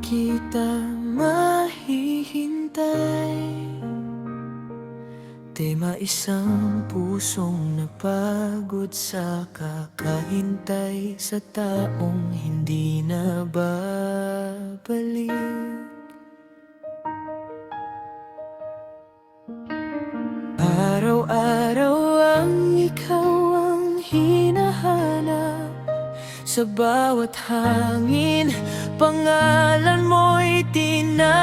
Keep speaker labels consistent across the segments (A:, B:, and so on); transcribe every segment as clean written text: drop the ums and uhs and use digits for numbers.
A: kita mahihintay. Tema isang pusong napagod sa kakahintay sa taong hindi na babalik. Araw-araw ang ikaw ang hinahanap, sa bawat hangin pangalan mo'y tinatawag.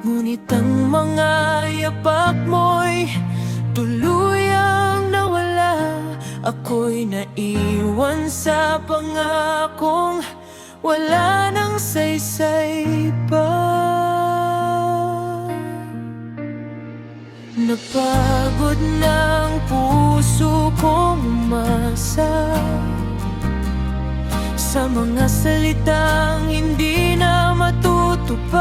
A: Ngunit ang mga yapak mo'y tuluyang nawala. Ako'y naiwan sa pangakong wala nang saysay pa. Napagod ng puso kong umasa sa mga salitang hindi na matutupad.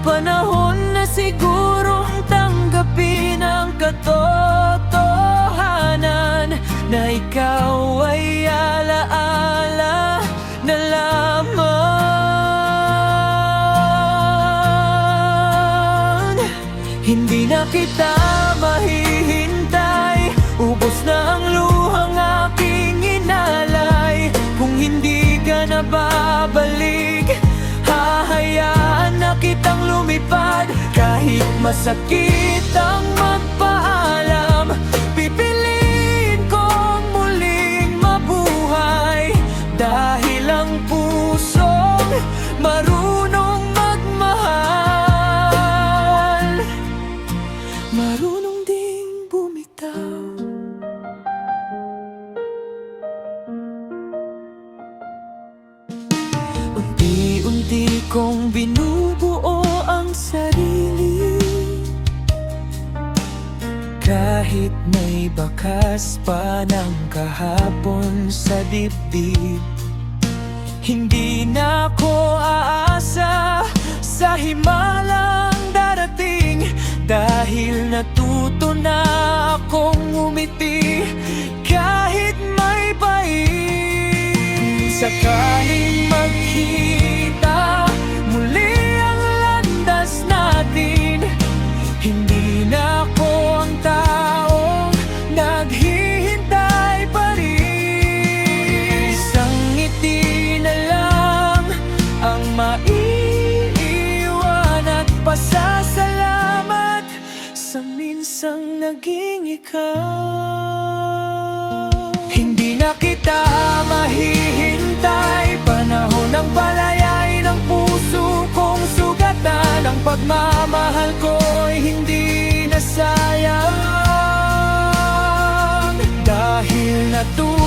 A: Panahon na sigurong tanggapin ang katotohanan na ikaw ay alaala na lamang. Hindi na kita mahihintay, ubos na ang luhang aking inalay. Kung hindi ka na babalik, hahayaan na kitang lumipad. Kahit masakit ang magpaalam, pipiliin kong muling mabuhay. Dahil ang pusong marunong magmahal, marunong ding bumitaw. Unti-unti kong binubuo ang sarili, kahit may bakas pa ng kahapon sa dibdib. Hindi na ako aasa sa himalang darating, dahil natuto na akong umiti kahit may pait. Sakaling magkita muli ang landas natin, hindi na ako ang taong naghihintay pa rin. Isang ngiti na lang ang maiiwan at pasasalamat sa minsang naging ikaw. Hindi na kita mahihintay, panahon ng palayay ng puso kong sugatan. Ang pagmamahal ko'y hindi na sayang, dahil natuto